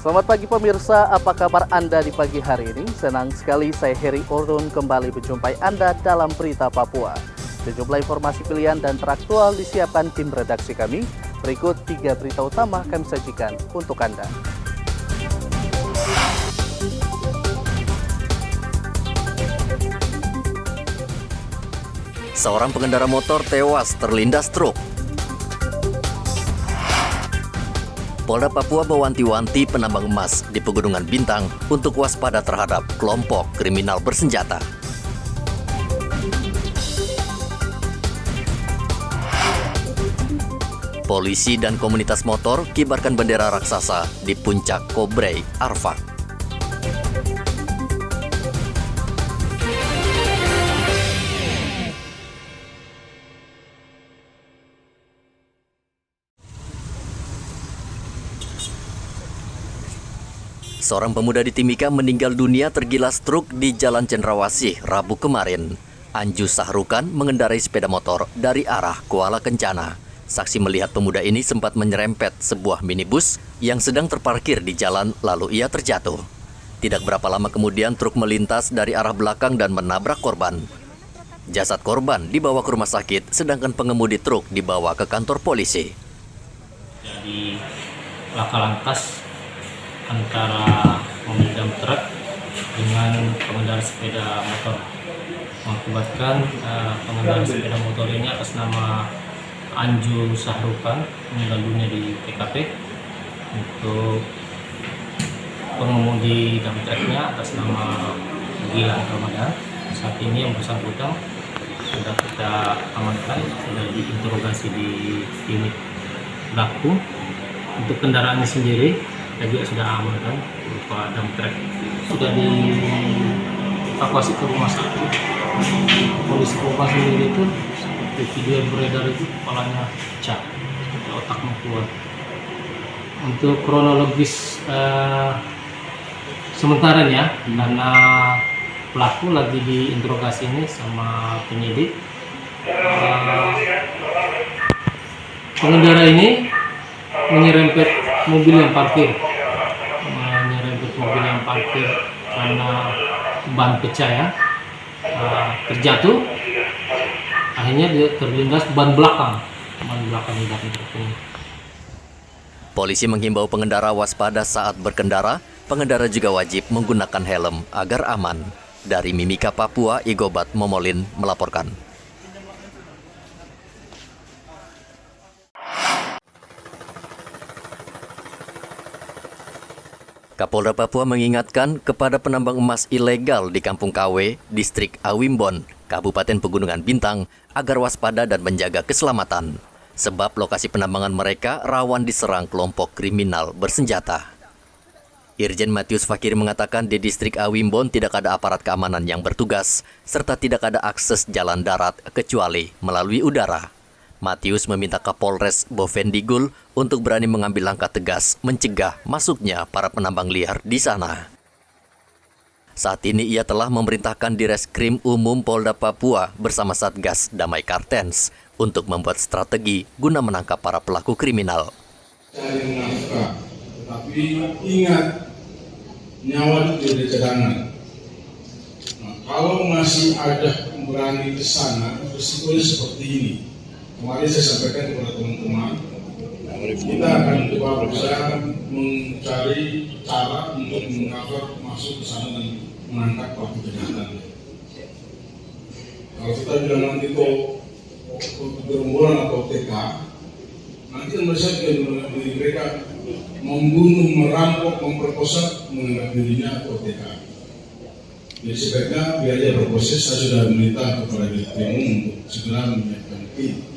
Selamat pagi pemirsa, apa kabar Anda di pagi hari ini? Senang sekali saya Heri Orun kembali menjumpai Anda dalam Berita Papua. Sejumlah informasi pilihan dan teraktual disiapkan tim redaksi kami. Berikut 3 berita utama kami sajikan untuk Anda. Seorang pengendara motor tewas terlindas truk. Polda Papua mewanti-wanti penambang emas di Pegunungan Bintang untuk waspada terhadap kelompok kriminal bersenjata. Polisi dan komunitas motor kibarkan bendera raksasa di puncak Kobrey, Arfak. Seorang pemuda di Timika meninggal dunia tergilas truk di Jalan Cendrawasih Rabu kemarin. Anju Sahrukan mengendarai sepeda motor dari arah Kuala Kencana. Saksi melihat pemuda ini sempat menyerempet sebuah minibus yang sedang terparkir di jalan lalu ia terjatuh. Tidak berapa lama kemudian truk melintas dari arah belakang dan menabrak korban. Jasad korban dibawa ke rumah sakit sedangkan pengemudi truk dibawa ke kantor polisi. Jadi laka lantas antara mobil dump truck dengan pengendara sepeda motor mengakibatkan pengendara sepeda motor ini atas nama Anju Sahrukan meninggal dunia di TKP. Untuk pengemudi dump trucknya atas nama Gilang Ramadan. Saat ini yang bersangkutan sudah kita amankan, sudah diinterogasi di unit pelaku. Untuk kendaraannya sendiri kita juga sudah amankan berupa dump truck, sudah dievakuasi ke rumah sakit. Kondisi korban sendiri itu seperti video yang beredar itu kepalanya pecah, seperti otaknya keluar. Untuk kronologis sementaranya karena pelaku lagi diinterogasi ini sama penyidik, pengendara ini menyerempet mobil yang parkir karena ban pecah ya, terjatuh, akhirnya dia terlindas ban belakang di belakang truk ini. Polisi menghimbau pengendara waspada saat berkendara. Pengendara juga wajib menggunakan helm agar aman. Dari Mimika, Papua, Igobat Momolin melaporkan. Kapolda Papua mengingatkan kepada penambang emas ilegal di Kampung KW, Distrik Awimbon, Kabupaten Pegunungan Bintang, agar waspada dan menjaga keselamatan. Sebab lokasi penambangan mereka rawan diserang kelompok kriminal bersenjata. Irjen Matius Fakir mengatakan di Distrik Awimbon tidak ada aparat keamanan yang bertugas, serta tidak ada akses jalan darat kecuali melalui udara. Matius meminta Kapolres Bovendigul untuk berani mengambil langkah tegas mencegah masuknya para penambang liar di sana. Saat ini ia telah memerintahkan Direskrim Umum Polda Papua bersama Satgas Damai Kartens untuk membuat strategi guna menangkap para pelaku kriminal. Cari nafkah, tetapi ingat, nyawa itu tidak cadangan. Nah, kalau masih ada berani ke sana, risikonya seperti ini. Kemarin saya sampaikan kepada teman-teman, kita akan coba berusaha mencari cara untuk mengcover masuk ke sana dan menangkap pelaku kejahatan. Kalau kita bilang nanti itu gerombolan atau TK, nanti mereka membunuh, merampok, memperkosa, menganggap dirinya atau TK. Jadi sebaiknya biar dia berproses, saya sudah meminta kepada Dirkrim untuk segera menyiapkan tim.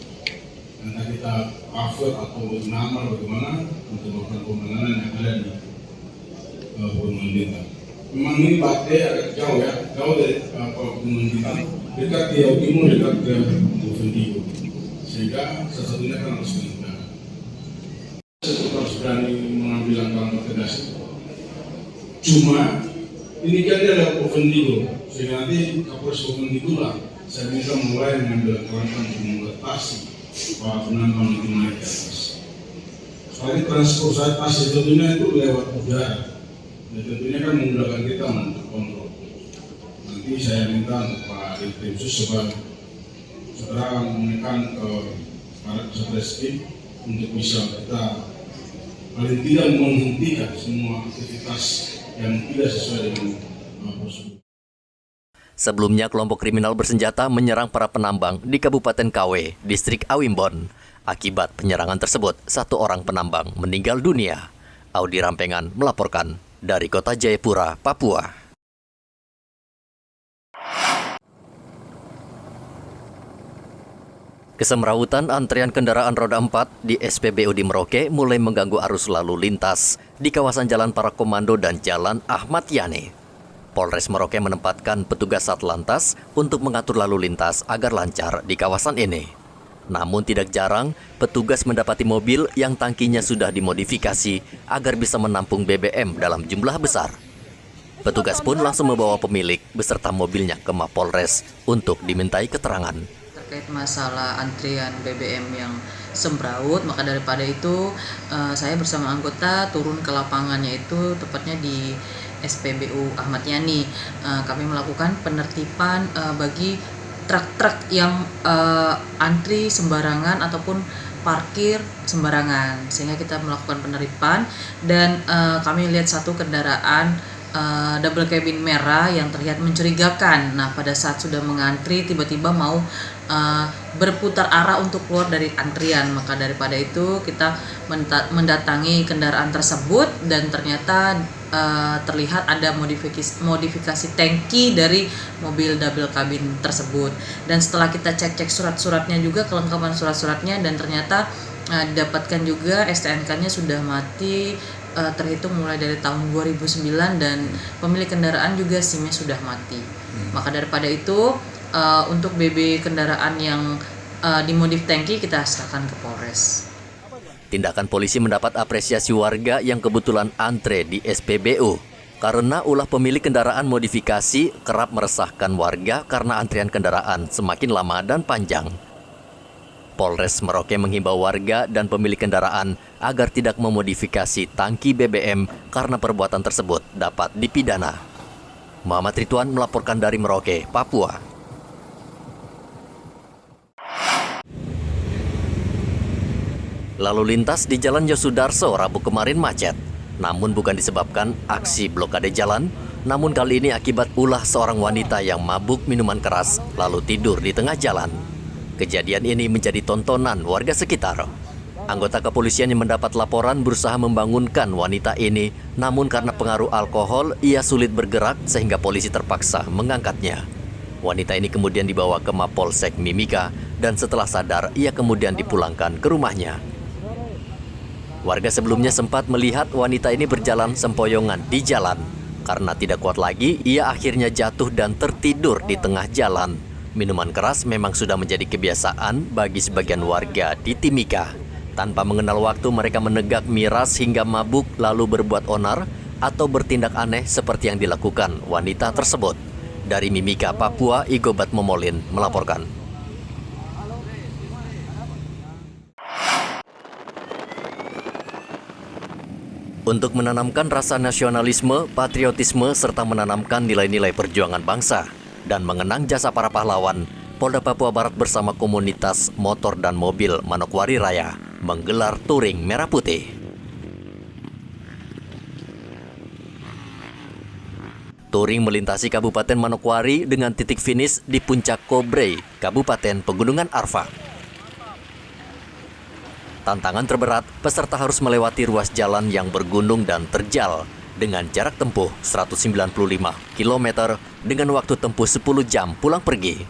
Nanti kita cover atau nama bagaimana untuk melakukan pemenangan yang ada di Pegunungan Bintang. Memang ini Pate agak jauh ya, jauh dari Pegunungan Bintang, dekat di Jawa Timur, dekat ke Bovendigul. Sehingga satu-satunya kan harus meninggal. Saya harus berani mengambil langkah tegas. Cuma ini kan dia adalah Bovendigul, sehingga nanti Kapolres Bovendigul lah saya bisa mulai mengambil langkah untuk membatasi para penambang itu naik ke atas. Apalagi transportasi tentunya itu lewat udara. Dan tentunya kan memudahkan kita untuk kontrol. Nanti saya minta untuk Pak Dirkrim segera menekan ke para Satreskrim untuk bisa kita paling tidak menghentikan semua aktivitas yang tidak sesuai dengan prosedur. Sebelumnya, kelompok kriminal bersenjata menyerang para penambang di Kabupaten Kawe, Distrik Awimbon. Akibat penyerangan tersebut, 1 orang penambang meninggal dunia. Audi Rampengan melaporkan dari Kota Jayapura, Papua. Kesemrawutan antrean kendaraan roda 4 di SPBU di Merauke mulai mengganggu arus lalu lintas di kawasan Jalan Para Komando dan Jalan Ahmad Yani. Polres Merauke menempatkan petugas Satlantas untuk mengatur lalu lintas agar lancar di kawasan ini. Namun tidak jarang, petugas mendapati mobil yang tangkinya sudah dimodifikasi agar bisa menampung BBM dalam jumlah besar. Petugas pun langsung membawa pemilik beserta mobilnya ke Mapolres untuk dimintai keterangan. Terkait masalah antrian BBM yang sembraut, maka daripada itu saya bersama anggota turun ke lapangannya, itu tepatnya di SPBU Ahmad Yani. Kami melakukan penertiban bagi truk-truk yang antri sembarangan ataupun parkir sembarangan, sehingga kita melakukan penerimaan. Dan kami lihat satu kendaraan double cabin merah yang terlihat mencurigakan. Nah, pada saat sudah mengantri tiba-tiba mau berputar arah untuk keluar dari antrian. Maka daripada itu kita mendatangi kendaraan tersebut dan ternyata terlihat ada modifikasi tangki dari mobil double cabin tersebut. Dan setelah kita cek surat-suratnya juga, kelengkapan surat-suratnya, dan ternyata didapatkan juga STNK-nya sudah mati, terhitung mulai dari tahun 2009, dan pemilik kendaraan juga SIM-nya sudah mati. Maka daripada itu untuk BB kendaraan yang dimodif tangki kita serahkan ke Polres. Tindakan polisi mendapat apresiasi warga yang kebetulan antre di SPBU karena ulah pemilik kendaraan modifikasi kerap meresahkan warga karena antrian kendaraan semakin lama dan panjang. Polres Merauke menghimbau warga dan pemilik kendaraan agar tidak memodifikasi tangki BBM karena perbuatan tersebut dapat dipidana. Muhammad Ridwan melaporkan dari Merauke, Papua. Lalu lintas di Jalan Yosudarso Rabu kemarin macet, namun bukan disebabkan aksi blokade jalan, namun kali ini akibat ulah seorang wanita yang mabuk minuman keras lalu tidur di tengah jalan. Kejadian ini menjadi tontonan warga sekitar. Anggota kepolisian yang mendapat laporan berusaha membangunkan wanita ini, namun karena pengaruh alkohol, ia sulit bergerak sehingga polisi terpaksa mengangkatnya. Wanita ini kemudian dibawa ke Mapolsek Mimika dan setelah sadar, ia kemudian dipulangkan ke rumahnya. Warga sebelumnya sempat melihat wanita ini berjalan sempoyongan di jalan. Karena tidak kuat lagi, ia akhirnya jatuh dan tertidur di tengah jalan. Minuman keras memang sudah menjadi kebiasaan bagi sebagian warga di Timika. Tanpa mengenal waktu, mereka menegak miras hingga mabuk lalu berbuat onar atau bertindak aneh seperti yang dilakukan wanita tersebut. Dari Mimika, Papua, Igobat Momolin melaporkan. Untuk menanamkan rasa nasionalisme, patriotisme, serta menanamkan nilai-nilai perjuangan bangsa dan mengenang jasa para pahlawan, Polda Papua Barat bersama komunitas motor dan mobil Manokwari Raya menggelar touring merah putih. Touring melintasi Kabupaten Manokwari dengan titik finish di Puncak Kobrey, Kabupaten Pegunungan Arfak. Tantangan terberat, peserta harus melewati ruas jalan yang bergunung dan terjal dengan jarak tempuh 195 km dengan waktu tempuh 10 jam pulang pergi.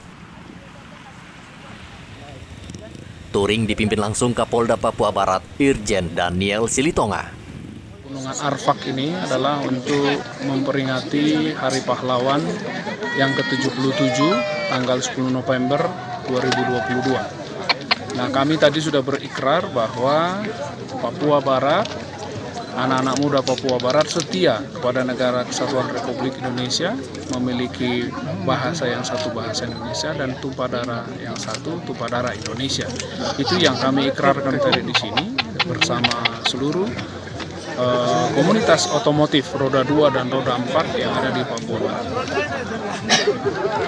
Touring dipimpin langsung Kapolda Papua Barat, Irjen Daniel Silitonga. Pegunungan Arfak ini adalah untuk memperingati Hari Pahlawan yang ke-77 tanggal 10 November 2022. Nah, kami tadi sudah berikrar bahwa Papua Barat, anak-anak muda Papua Barat setia kepada Negara Kesatuan Republik Indonesia, memiliki bahasa yang satu, bahasa Indonesia, dan tumpah darah yang satu, tumpah darah Indonesia. Itu yang kami ikrarkan tadi di sini. bersama seluruh komunitas otomotif roda 2 dan roda 4 yang ada di Papua Barat.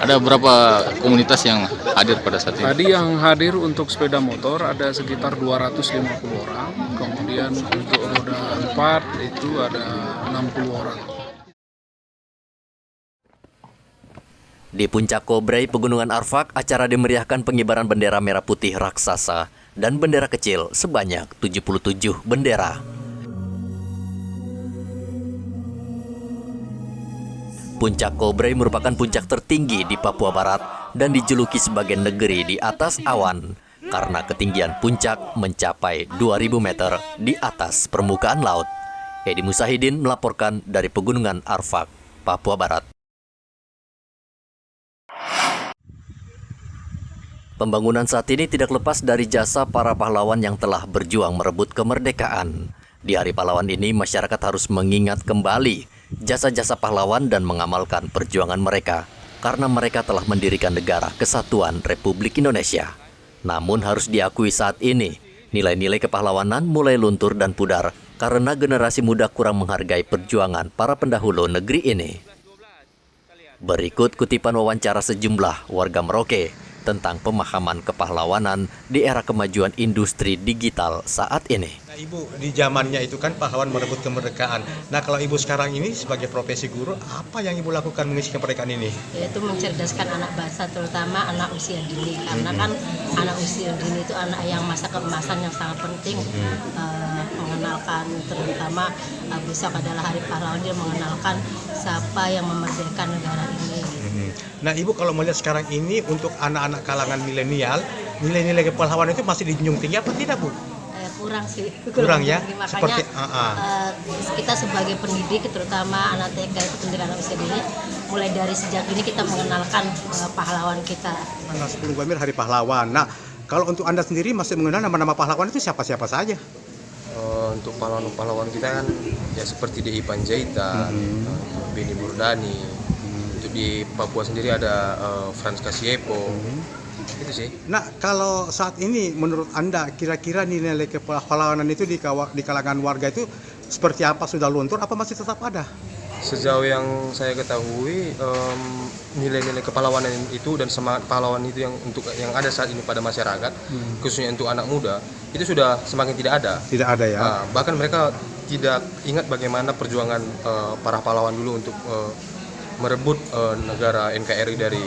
Ada berapa komunitas yang hadir pada saat ini? Tadi yang hadir untuk sepeda motor ada sekitar 250 orang, kemudian untuk roda 4 itu ada 60 orang. Di Puncak Kobrey, Pegunungan Arfak, acara dimeriahkan pengibaran bendera merah putih raksasa dan bendera kecil sebanyak 77 bendera. Puncak Kobrey merupakan puncak tertinggi di Papua Barat dan dijuluki sebagai negeri di atas awan karena ketinggian puncak mencapai 2000 meter di atas permukaan laut. Edi Musahidin melaporkan dari Pegunungan Arfak, Papua Barat. Pembangunan saat ini tidak lepas dari jasa para pahlawan yang telah berjuang merebut kemerdekaan. Di Hari Pahlawan ini, masyarakat harus mengingat kembali jasa-jasa pahlawan dan mengamalkan perjuangan mereka karena mereka telah mendirikan negara Kesatuan Republik Indonesia. Namun harus diakui saat ini, nilai-nilai kepahlawanan mulai luntur dan pudar karena generasi muda kurang menghargai perjuangan para pendahulu negeri ini. Berikut kutipan wawancara sejumlah warga Merauke tentang pemahaman kepahlawanan di era kemajuan industri digital saat ini. Nah, Ibu, di zamannya itu kan pahlawan merebut kemerdekaan. Nah, kalau Ibu sekarang ini sebagai profesi guru, apa yang Ibu lakukan mengisi kemerdekaan ini? Yaitu mencerdaskan anak bangsa, terutama anak usia dini. Karena kan anak usia dini itu anak yang masa keemasan yang sangat penting. Mengenalkan, terutama besok adalah Hari Pahlawan, dia mengenalkan siapa yang memerdekakan negara ini. Nah, Ibu kalau melihat sekarang ini untuk anak-anak kalangan milenial, nilai-nilai kepahlawanan itu masih dijunjung tinggi apa tidak, Bu? Kurang sih. Kurang ya? Makanya Seperti kita sebagai pendidik, terutama anak TK itu pendidikan anak usia dini, mulai dari sejak ini kita mengenalkan pahlawan kita. Tanggal 10 November Hari Pahlawan. Nah, kalau untuk Anda sendiri masih mengenal nama-nama pahlawan itu siapa-siapa saja? Untuk pahlawan-pahlawan kita kan ya seperti DI Panjaitan, Beni Burdani. Untuk di Papua sendiri ada Frans Kasiepo. Itu sih. Nah, kalau saat ini menurut Anda kira-kira nilai kepahlawanan itu di kalangan warga itu seperti apa? Sudah luntur apa masih tetap ada? Sejauh yang saya ketahui, nilai-nilai kepahlawanan itu dan semangat pahlawan itu yang ada saat ini pada masyarakat, khususnya untuk anak muda, itu sudah semakin tidak ada. Tidak ada ya. Bahkan mereka tidak ingat bagaimana perjuangan para pahlawan dulu untuk merebut negara NKRI dari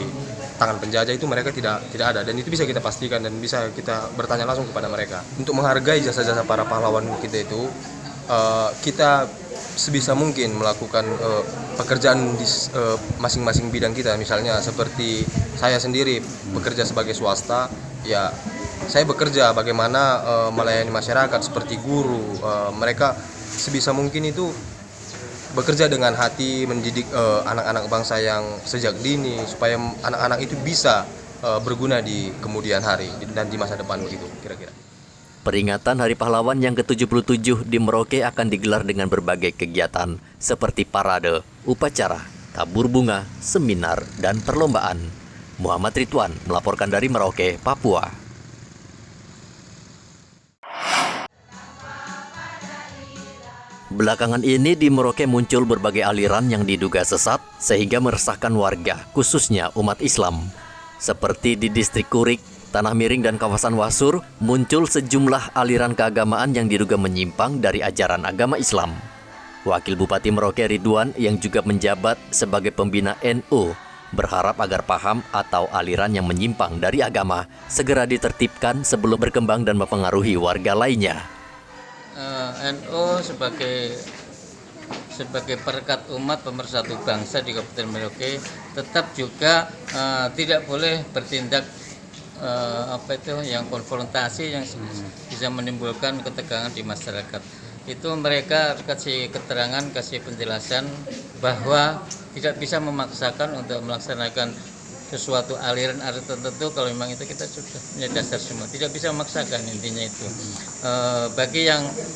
tangan penjajah, itu mereka tidak ada, dan itu bisa kita pastikan dan bisa kita bertanya langsung kepada mereka. Untuk menghargai jasa-jasa para pahlawan kita itu, kita sebisa mungkin melakukan pekerjaan di masing-masing bidang kita. Misalnya seperti saya sendiri bekerja sebagai swasta, ya saya bekerja bagaimana melayani masyarakat seperti guru. Mereka sebisa mungkin itu bekerja dengan hati, mendidik anak-anak bangsa yang sejak dini supaya anak-anak itu bisa berguna di kemudian hari dan di masa depan, begitu kira-kira. Peringatan Hari Pahlawan yang ke-77 di Merauke akan digelar dengan berbagai kegiatan seperti parade, upacara, tabur bunga, seminar, dan perlombaan. Muhammad Ridwan melaporkan dari Merauke, Papua. Belakangan ini di Merauke muncul berbagai aliran yang diduga sesat sehingga meresahkan warga, khususnya umat Islam. Seperti di distrik Kurik, Tanah Miring, dan kawasan Wasur, muncul sejumlah aliran keagamaan yang diduga menyimpang dari ajaran agama Islam. Wakil Bupati Merauke Ridwan yang juga menjabat sebagai pembina NU berharap agar paham atau aliran yang menyimpang dari agama segera ditertibkan sebelum berkembang dan mempengaruhi warga lainnya. NU sebagai perekat umat pemersatu bangsa di Kabupaten Merauke tetap juga tidak boleh bertindak yang konfrontasi yang bisa menimbulkan ketegangan di masyarakat. Itu mereka kasih keterangan, kasih penjelasan bahwa tidak bisa memaksakan untuk melaksanakan sesuatu aliran tertentu. Kalau memang itu kita sudah punya dasar semua, tidak bisa memaksakan, intinya itu. Bagi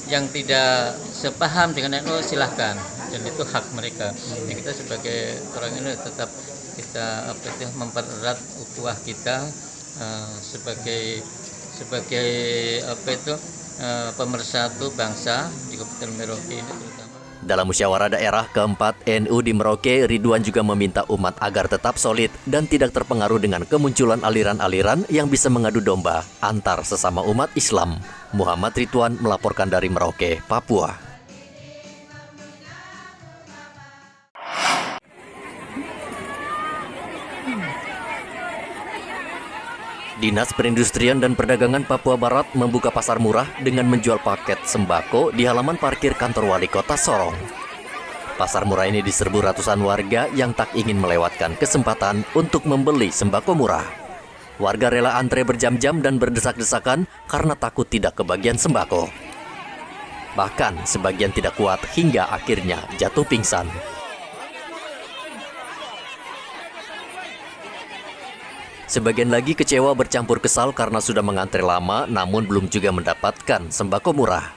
yang tidak sepaham dengan NU silahkan, dan itu hak mereka. Ya, kita sebagai orang NU tetap kita mempererat ukhuwah kita sebagai pemersatu bangsa di Kabupaten Merauke ini terutama. Dalam musyawarah daerah keempat NU di Merauke, Ridwan juga meminta umat agar tetap solid dan tidak terpengaruh dengan kemunculan aliran-aliran yang bisa mengadu domba antar sesama umat Islam. Muhammad Ridwan melaporkan dari Merauke, Papua. Dinas Perindustrian dan Perdagangan Papua Barat membuka pasar murah dengan menjual paket sembako di halaman parkir kantor wali kota Sorong. Pasar murah ini diserbu ratusan warga yang tak ingin melewatkan kesempatan untuk membeli sembako murah. Warga rela antre berjam-jam dan berdesak-desakan karena takut tidak kebagian sembako. Bahkan sebagian tidak kuat hingga akhirnya jatuh pingsan. Sebagian lagi kecewa bercampur kesal karena sudah mengantre lama namun belum juga mendapatkan sembako murah.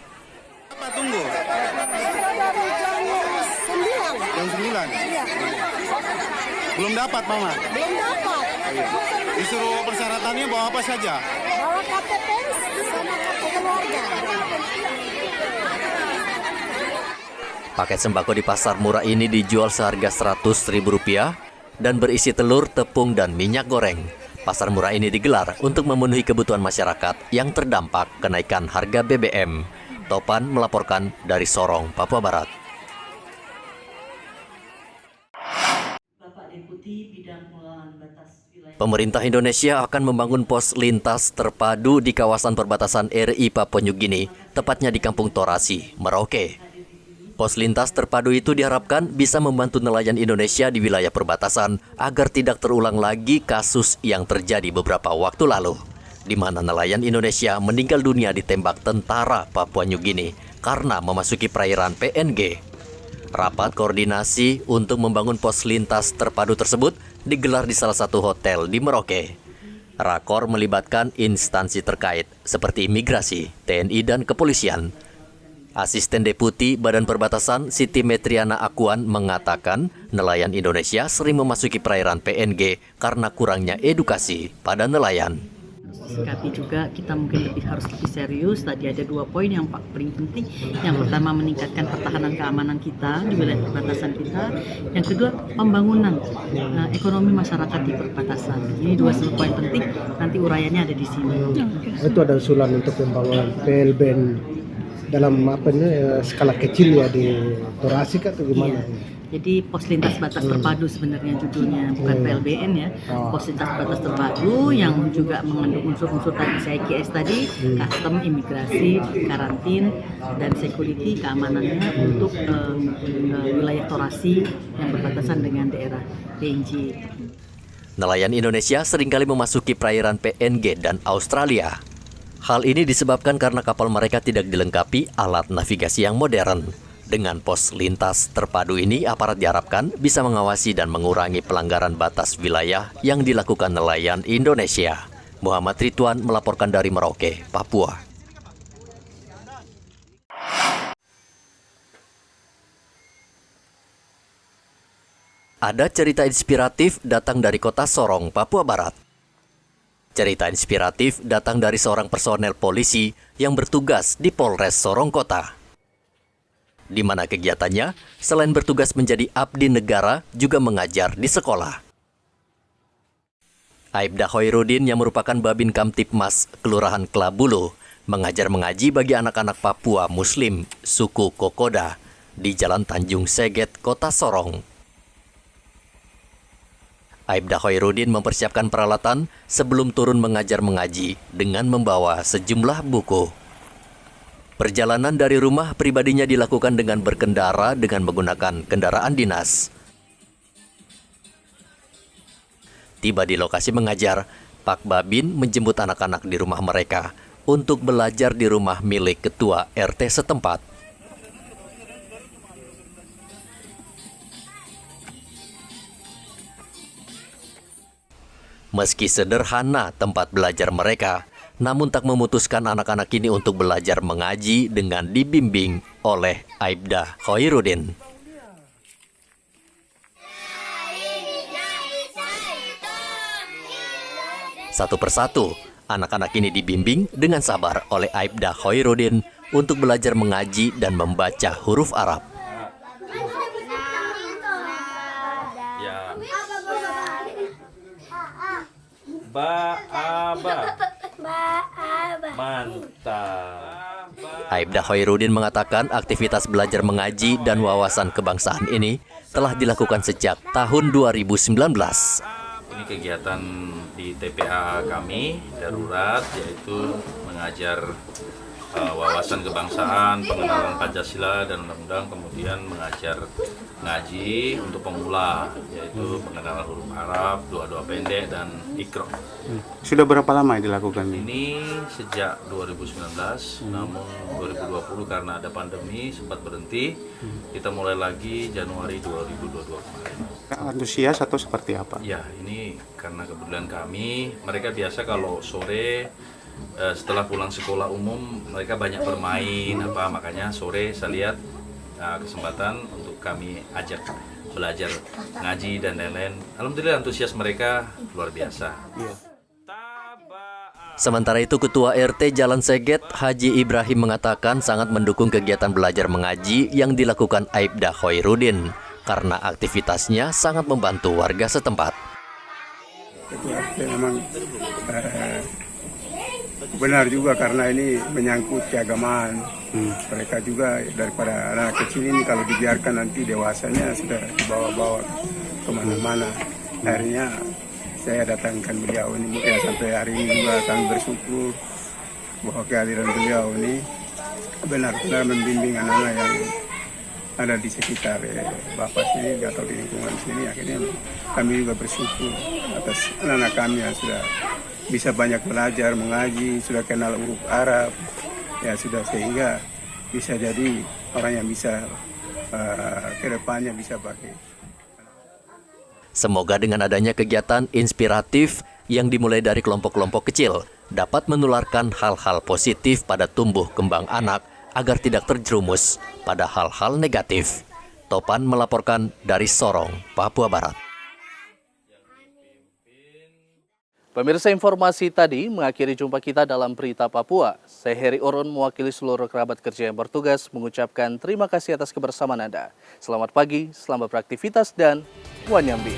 Apa tunggu? Jam 9? Belum dapat, Mama? Belum dapat. Disuruh persyaratannya bawa apa saja? Bawa KTP sama kartu keluarga. Paket sembako di pasar murah ini dijual seharga Rp100.000 dan berisi telur, tepung, dan minyak goreng. Pasar murah ini digelar untuk memenuhi kebutuhan masyarakat yang terdampak kenaikan harga BBM. Topan melaporkan dari Sorong, Papua Barat. Pemerintah Indonesia akan membangun pos lintas terpadu di kawasan perbatasan RI Papua New Guinea, tepatnya di Kampung Torasi, Merauke. Pos lintas terpadu itu diharapkan bisa membantu nelayan Indonesia di wilayah perbatasan agar tidak terulang lagi kasus yang terjadi beberapa waktu lalu, di mana nelayan Indonesia meninggal dunia ditembak tentara Papua New Guinea karena memasuki perairan PNG. Rapat koordinasi untuk membangun pos lintas terpadu tersebut digelar di salah satu hotel di Merauke. Rakor melibatkan instansi terkait seperti imigrasi, TNI, dan kepolisian. Asisten Deputi Badan Perbatasan Siti Metriana Akuan mengatakan nelayan Indonesia sering memasuki perairan PNG karena kurangnya edukasi pada nelayan. Sikapi juga kita mungkin harus lebih serius. Tadi ada 2 poin yang paling penting. Yang pertama meningkatkan pertahanan keamanan kita di wilayah perbatasan kita. Yang kedua pembangunan ekonomi masyarakat di perbatasan. Ini 2 poin penting. Nanti uraiannya ada di sini. Itu ada usulan untuk pembangunan PLBN dalam skala kecil ya di Torasi atau gimana? Iya. Jadi pos lintas batas terpadu sebenarnya judulnya, bukan PLBN ya. Pos lintas batas terpadu yang juga mengandung unsur-unsur tadi CIKS tadi, custom, imigrasi, karantin, dan security keamanannya untuk wilayah Torasi yang berbatasan dengan daerah PNG. Nelayan Indonesia seringkali memasuki perairan PNG dan Australia. Hal ini disebabkan karena kapal mereka tidak dilengkapi alat navigasi yang modern. Dengan pos lintas terpadu ini, aparat diharapkan bisa mengawasi dan mengurangi pelanggaran batas wilayah yang dilakukan nelayan Indonesia. Muhammad Ridwan melaporkan dari Merauke, Papua. Ada cerita inspiratif datang dari kota Sorong, Papua Barat. Cerita inspiratif datang dari seorang personel polisi yang bertugas di Polres Sorong Kota. Di mana kegiatannya, selain bertugas menjadi abdi negara, juga mengajar di sekolah. Aibda Khoirudin yang merupakan Babin Kamtipmas Kelurahan Klabulu, mengajar mengaji bagi anak-anak Papua Muslim suku Kokoda di Jalan Tanjung Seget, Kota Sorong. Aibda Khoirudin mempersiapkan peralatan sebelum turun mengajar mengaji dengan membawa sejumlah buku. Perjalanan dari rumah pribadinya dilakukan dengan berkendara dengan menggunakan kendaraan dinas. Tiba di lokasi mengajar, Pak Babin menjemput anak-anak di rumah mereka untuk belajar di rumah milik ketua RT setempat. Meski sederhana tempat belajar mereka, namun tak memutuskan anak-anak ini untuk belajar mengaji dengan dibimbing oleh Aibda Khoirudin. Satu persatu, Anak-anak ini dibimbing dengan sabar oleh Aibda Khoirudin untuk belajar mengaji dan membaca huruf Arab. Mantap. Aibda Khoirudin mengatakan aktivitas belajar mengaji dan wawasan kebangsaan ini telah dilakukan sejak tahun 2019. Ini kegiatan di TPA kami darurat, yaitu mengajar wawasan kebangsaan, pengenalan Pancasila dan Undang-Undang, kemudian mengajar ngaji untuk pemula, yaitu pengenalan huruf Arab, doa-doa pendek, dan Iqra. Sudah berapa lama dilakukan ini? Ini sejak 2019, namun 2020 karena ada pandemi sempat berhenti. Kita mulai lagi Januari 2022 kemarin. Antusias atau seperti apa? Ya, ini karena kebetulan kami, mereka biasa kalau sore setelah pulang sekolah umum mereka banyak bermain makanya sore saya lihat kesempatan untuk kami ajak belajar ngaji dan lain-lain. Alhamdulillah antusias mereka luar biasa. Sementara itu Ketua RT Jalan Seget Haji Ibrahim mengatakan sangat mendukung kegiatan belajar mengaji yang dilakukan Aibda Khoirudin karena aktivitasnya sangat membantu warga setempat. Ketua RT memang benar juga karena ini menyangkut keagamaan. Mereka juga daripada anak kecil ini kalau dibiarkan nanti dewasanya sudah dibawa-bawa kemana-mana. Akhirnya saya datangkan beliau ini ya, sampai hari ini juga kami bersyukur bahwa kehadiran beliau ini benar-benar membimbing anak-anak yang ada di sekitar Bapak sini atau di lingkungan sini. Akhirnya kami juga bersyukur atas anak-anak kami yang sudah bisa banyak belajar mengaji, sudah kenal huruf Arab, ya sudah sehingga bisa jadi orang yang bisa kedepannya bisa pakai. Semoga dengan adanya kegiatan inspiratif yang dimulai dari kelompok-kelompok kecil dapat menularkan hal-hal positif pada tumbuh kembang anak agar tidak terjerumus pada hal-hal negatif. Topan melaporkan dari Sorong, Papua Barat. Pemirsa, informasi tadi mengakhiri jumpa kita dalam Berita Papua. Saya Heri Orun mewakili seluruh kerabat kerja yang bertugas mengucapkan terima kasih atas kebersamaan Anda. Selamat pagi, selamat beraktivitas, dan Wanyambi.